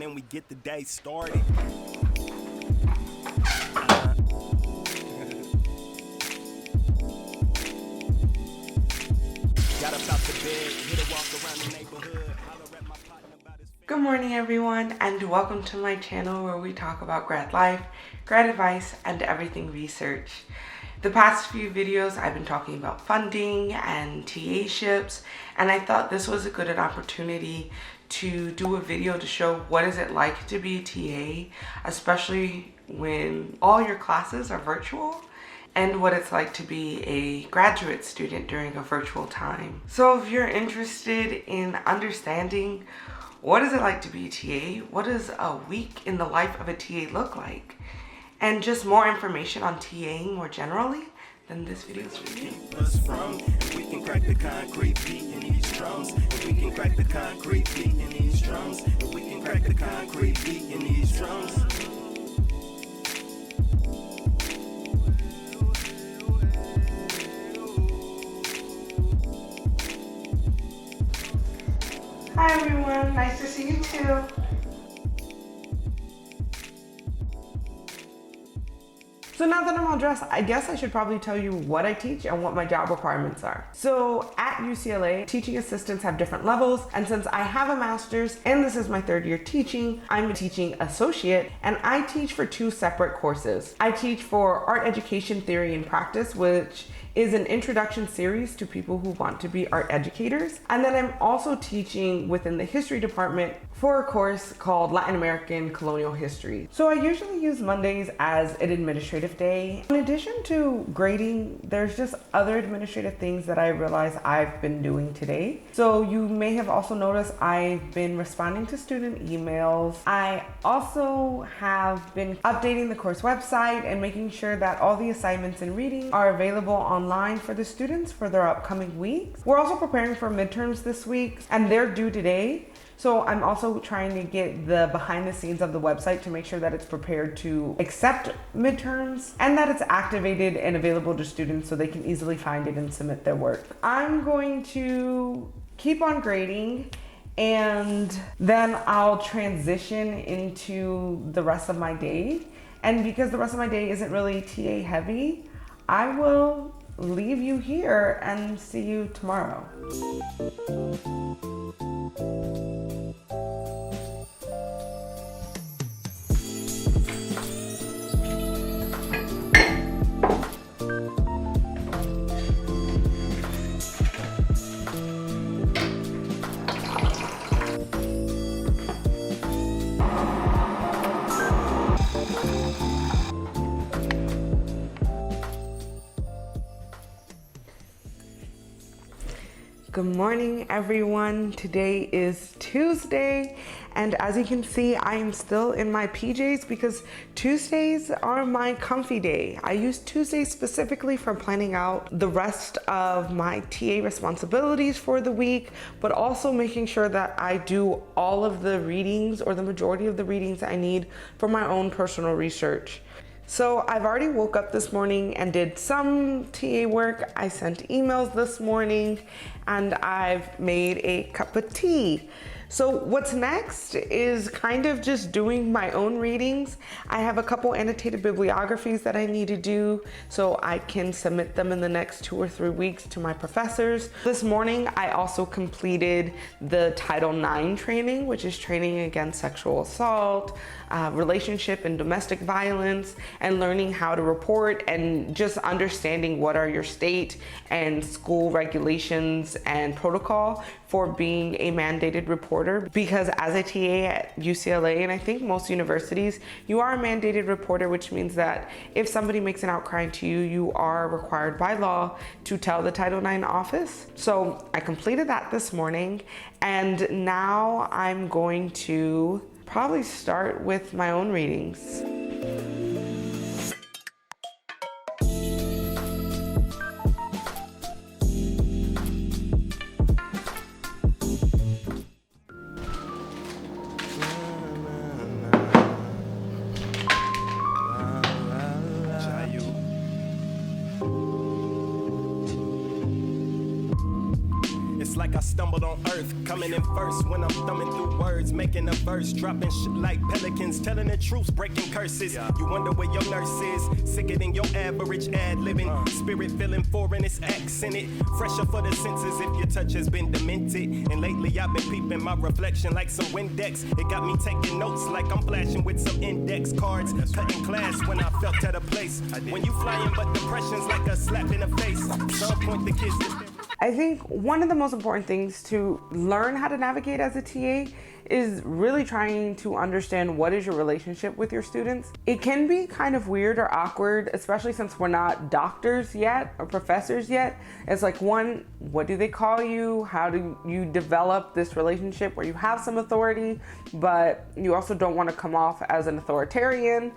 then we get the day started. Got up out the bed, hit a walk around the neighborhood, holler at my partner about his. Good morning everyone, and welcome to my channel where we talk about grad life, grad advice, and everything research. The past few videos I've been talking about funding and TA-ships, and I thought this was a good opportunity to do a video to show what is it like to be a TA, especially when all your classes are virtual, and what it's like to be a graduate student during a virtual time. So if you're interested in understanding what is it like to be a TA, what does a week in the life of a TA look like, and just more information on TAing more generally, then this video is for you. We can crack the concrete beat in these drums. We can crack the concrete beat in these drums. We can crack the concrete beat in these drums. Hi everyone, nice to see you too. So now that I'm all dressed, I guess I should probably tell you what I teach and what my job requirements are. So at UCLA, teaching assistants have different levels, and since I have a master's and this is my third year teaching, I'm a teaching associate, and I teach for two separate courses. I teach for Art Education Theory and Practice, which is an introduction series to people who want to be art educators. And then I'm also teaching within the history department for a course called Latin American Colonial History. So I usually use Mondays as an administrative day. In addition to grading, there's just other administrative things that I realize I've been doing today. So you may have also noticed I've been responding to student emails. I also have been updating the course website and making sure that all the assignments and reading are available online for the students for their upcoming weeks. We're also preparing for midterms this week, and they're due today. So I'm also trying to get the behind the scenes of the website to make sure that it's prepared to accept midterms and that it's activated and available to students so they can easily find it and submit their work. I'm going to keep on grading, and then I'll transition into the rest of my day. And because the rest of my day isn't really TA heavy, I will leave you here and see you tomorrow. Good morning everyone. Today is Tuesday, and as you can see, I am still in my PJs because Tuesdays are my comfy day. I use Tuesdays specifically for planning out the rest of my TA responsibilities for the week, but also making sure that I do all of the readings or the majority of the readings I need for my own personal research. So I've already woke up this morning and did some TA work. I sent emails this morning, and I've made a cup of tea. So what's next is kind of just doing my own readings. I have a couple annotated bibliographies that I need to do so I can submit them in the next 2 or 3 weeks to my professors. This morning, I also completed the Title IX training, which is training against sexual assault, relationship and domestic violence, and learning how to report and just understanding what are your state and school regulations and protocol for being a mandated reporter. Because as a TA at UCLA, and I think most universities, you are a mandated reporter, which means that if somebody makes an outcry to you, you are required by law to tell the Title IX office. So I completed that this morning, and now I'm going to probably start with my own readings. like I stumbled on earth. Coming in first when I'm thumbing through words, making a verse, dropping shit like pelicans, telling the truth, breaking curses. You wonder where your nurse is, sicker than your average ad-living. Spirit feeling foreign, it's accented, fresher for the senses if your touch has been demented. And lately I've been peeping my reflection like some Windex. It got me taking notes like I'm flashing with some index cards. Cutting class when I felt at a place. When you flying, but depression's like a slap in the face. Some point the kids to I think one of the most important things to learn how to navigate as a TA is really trying to understand what is your relationship with your students. It can be kind of weird or awkward, especially since we're not doctors yet or professors yet. It's like, one, what do they call you? How do you develop this relationship where you have some authority, but you also don't want to come off as an authoritarian?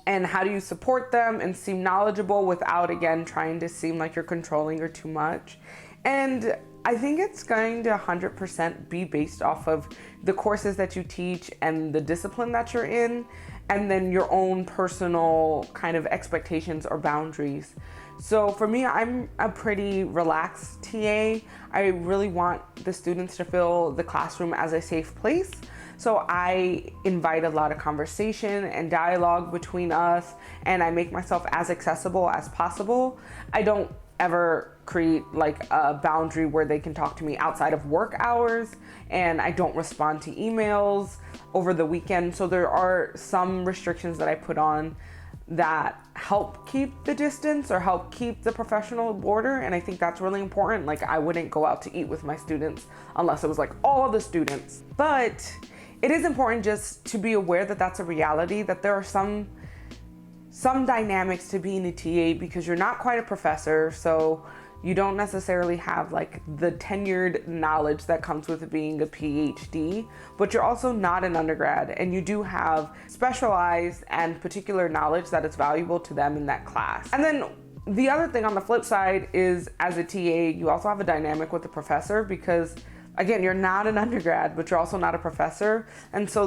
And how do you support them and seem knowledgeable without, again, trying to seem like you're controlling or too much? And I think it's going to 100% be based off of the courses that you teach and the discipline that you're in, and then your own personal kind of expectations or boundaries. So for me, I'm a pretty relaxed TA. I really want the students to feel the classroom as a safe place. So I invite a lot of conversation and dialogue between us, and I make myself as accessible as possible. I don't ever create like a boundary where they can talk to me outside of work hours, and I don't respond to emails over the weekend. So there are some restrictions that I put on that help keep the distance or help keep the professional border, and I think that's really important. Like, I wouldn't go out to eat with my students unless it was like all the students. But it is important just to be aware that that's a reality, that there are some dynamics to being a TA, because you're not quite a professor, so you don't necessarily have like the tenured knowledge that comes with being a PhD, but you're also not an undergrad, and you do have specialized and particular knowledge that is valuable to them in that class. And then the other thing on the flip side is, as a TA, you also have a dynamic with the professor, because again, you're not an undergrad, but you're also not a professor. And so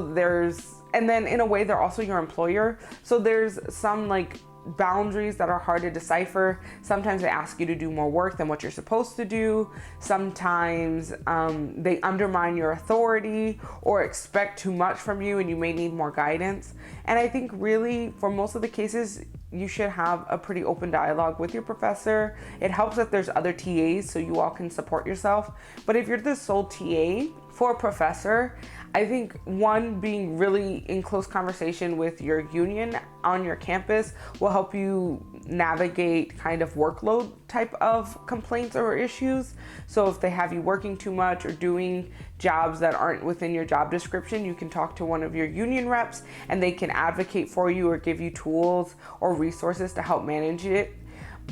and then in a way, they're also your employer. So there's some like boundaries that are hard to decipher. Sometimes they ask you to do more work than what you're supposed to do. Sometimes they undermine your authority or expect too much from you, and you may need more guidance. And I think really, for most of the cases, you should have a pretty open dialogue with your professor. It helps that there's other TAs so you all can support yourself. But if you're the sole TA for a professor, I think one, being really in close conversation with your union on your campus will help you navigate kind of workload type of complaints or issues. So if they have you working too much or doing jobs that aren't within your job description, you can talk to one of your union reps and they can advocate for you or give you tools or resources to help manage it.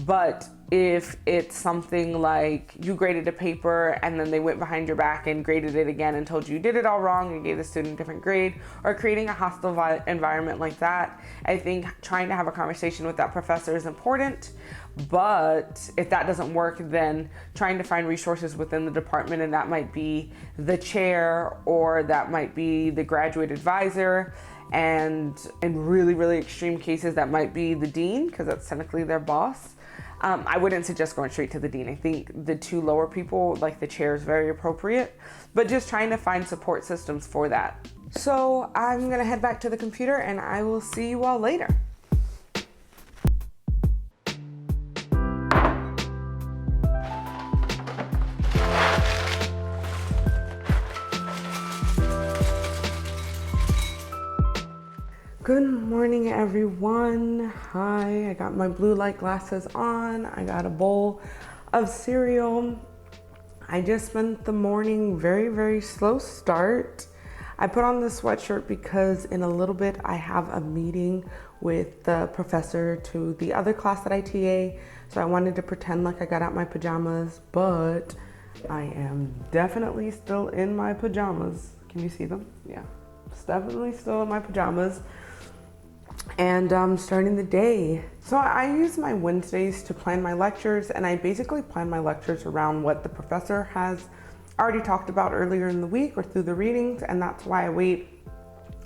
But if it's something like you graded a paper and then they went behind your back and graded it again and told you did it all wrong and gave the student a different grade, or creating a hostile environment like that, I think trying to have a conversation with that professor is important. But if that doesn't work, then trying to find resources within the department, and that might be the chair or that might be the graduate advisor, and in really, really extreme cases, that might be the dean, because that's technically their boss. I wouldn't suggest going straight to the dean. I think the two lower people, like the chair, is very appropriate, but just trying to find support systems for that. So I'm gonna head back to the computer and I will see you all later. Good morning, everyone. Hi, I got my blue light glasses on. I got a bowl of cereal. I just spent the morning very, very slow start. I put on this sweatshirt because in a little bit I have a meeting with the professor to the other class that I TA. So I wanted to pretend like I got out my pajamas, but I am definitely still in my pajamas. Can you see them? Yeah, it's definitely still in my pajamas. And starting the day. So I use my Wednesdays to plan my lectures, and I basically plan my lectures around what the professor has already talked about earlier in the week or through the readings, and that's why I wait.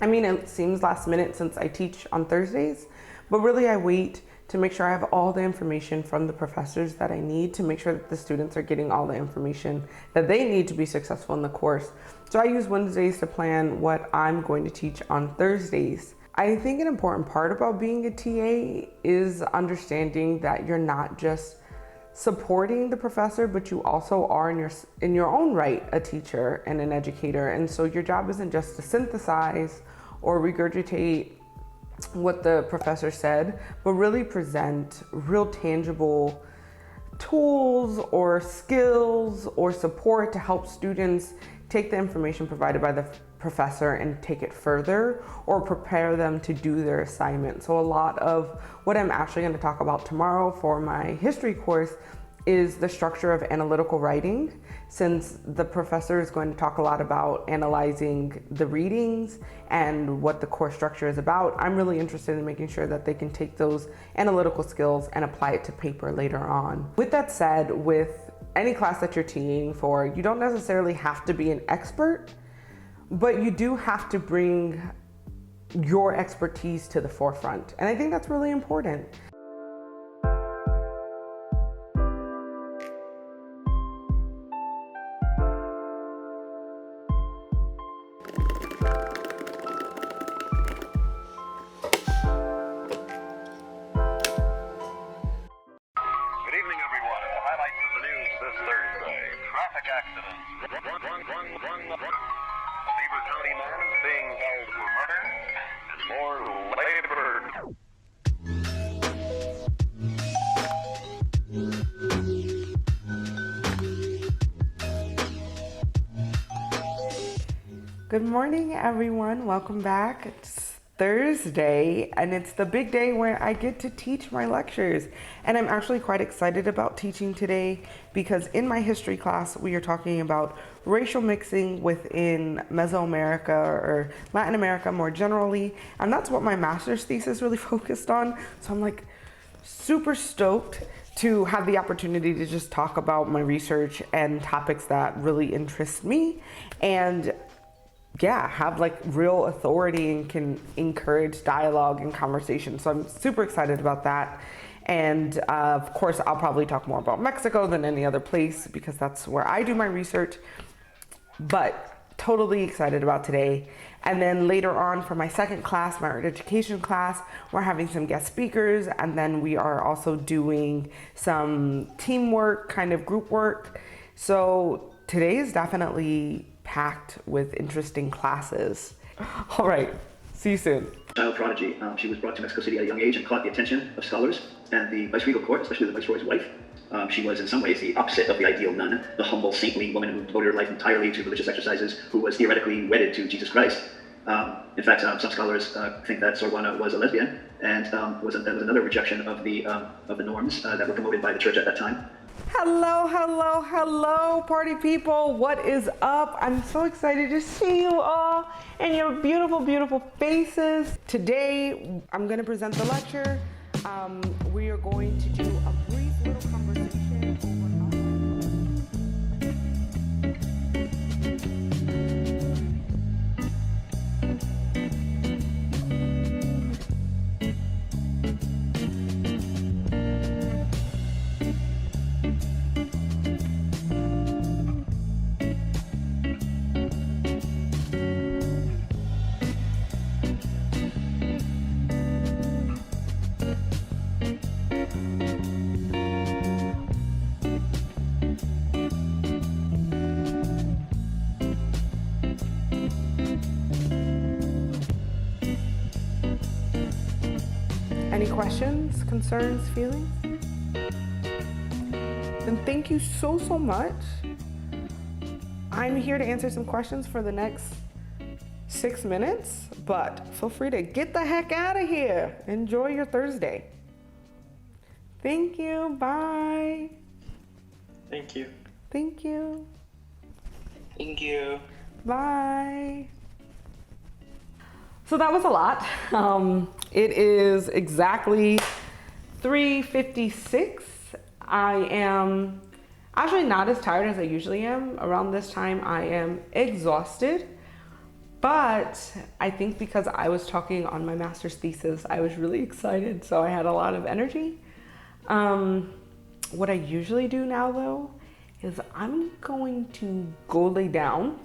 I mean, it seems last minute since I teach on Thursdays, but really I wait to make sure I have all the information from the professors that I need to make sure that the students are getting all the information that they need to be successful in the course. So I use Wednesdays to plan what I'm going to teach on Thursdays. I think an important part about being a TA is understanding that you're not just supporting the professor, but you also are in your own right a teacher and an educator. And so your job isn't just to synthesize or regurgitate what the professor said, but really present real tangible tools or skills or support to help students take the information provided by the professor and take it further or prepare them to do their assignment. So a lot of what I'm actually going to talk about tomorrow for my history course is the structure of analytical writing, since the professor is going to talk a lot about analyzing the readings and what the course structure is about. I'm really interested in making sure that they can take those analytical skills and apply it to paper later on. With that said, with any class that you're TAing for, you don't necessarily have to be an expert, but you do have to bring your expertise to the forefront. And I think that's really important. Good morning, everyone. Welcome back. It's Thursday, and it's the big day where I get to teach my lectures. And I'm actually quite excited about teaching today because in my history class, we are talking about racial mixing within Mesoamerica or Latin America more generally. And that's what my master's thesis really focused on. So I'm like super stoked to have the opportunity to just talk about my research and topics that really interest me, and have like real authority and can encourage dialogue and conversation. So I'm super excited about that. And of course, I'll probably talk more about Mexico than any other place because that's where I do my research, but totally excited about today. And then later on for my second class, my art education class, we're having some guest speakers. And then we are also doing some teamwork, kind of group work. So today is definitely packed with interesting classes. All right, see you soon. Child prodigy. She was brought to Mexico City at a young age and caught the attention of scholars and the viceregal court, especially the viceroy's wife. She was in some ways the opposite of the ideal nun, the humble, saintly woman who devoted her life entirely to religious exercises, who was theoretically wedded to Jesus Christ. In fact, some scholars think that Sorbonne was a lesbian and was another rejection of the norms that were promoted by the church at that time. Hello, hello, hello, party people. What is up? I'm so excited to see you all and your beautiful, beautiful faces. Today, I'm going to present the lecture. We are going to do a brief little conversation over Any questions, concerns, feelings? Then thank you so much. I'm here to answer some questions for the next 6 minutes, but feel free to get the heck out of here. Enjoy your Thursday. Thank you. Bye. Thank you. Thank you. Thank you. Bye. So that was a lot. It is exactly 3:56. I am actually not as tired as I usually am. Around this time, I am exhausted, But I think because I was talking on my master's thesis, I was really excited, so I had a lot of energy. What I usually do now though, is I'm going to go lay down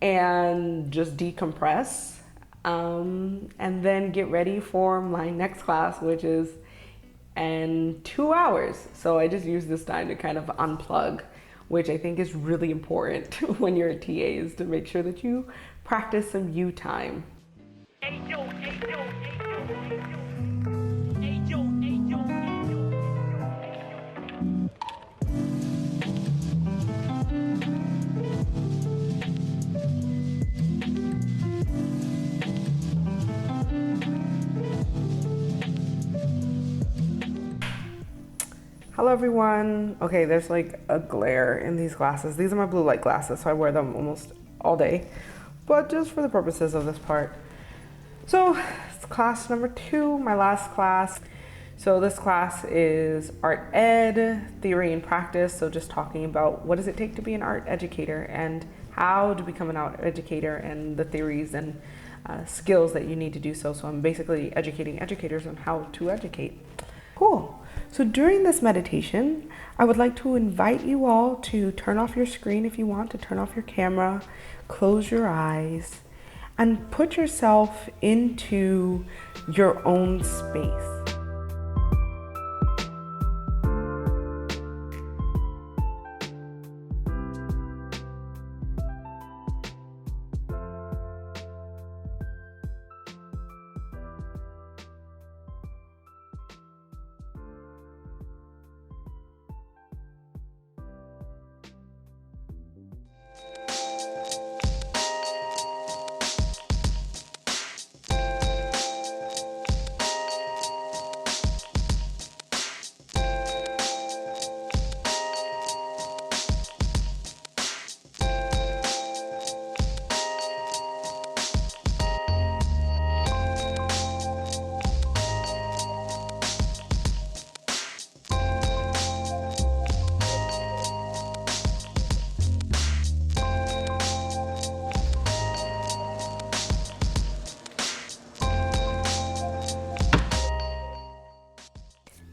and just decompress, and then get ready for my next class, which is in 2 hours. So I just use this time to kind of unplug, which I think is really important when you're a TA, is to make sure that you practice some you time. Hello everyone. Okay, there's like a glare in these glasses. These are my blue light glasses, so I wear them almost all day, but just for the purposes of this part. So it's class number 2, my last class. So this class is art ed, theory and practice. So just talking about what does it take to be an art educator and how to become an art educator and the theories and skills that you need to do so. So I'm basically educating educators on how to educate. Cool. So during this meditation, I would like to invite you all to turn off your screen if you want, to turn off your camera, close your eyes, and put yourself into your own space.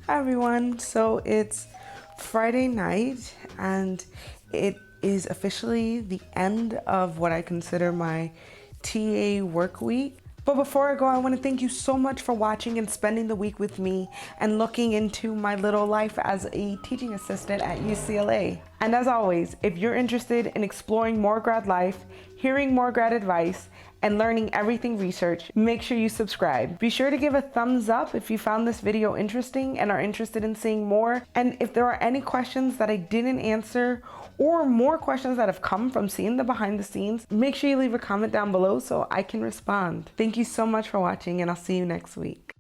Hi everyone, so it's Friday night and it is officially the end of what I consider my TA work week. But before I go, I want to thank you so much for watching and spending the week with me and looking into my little life as a teaching assistant at UCLA. And as always, if you're interested in exploring more grad life, hearing more grad advice, and learning everything research, make sure you subscribe. Be sure to give a thumbs up if you found this video interesting and are interested in seeing more. And if there are any questions that I didn't answer or more questions that have come from seeing the behind the scenes, make sure you leave a comment down below so I can respond. Thank you so much for watching, and I'll see you next week.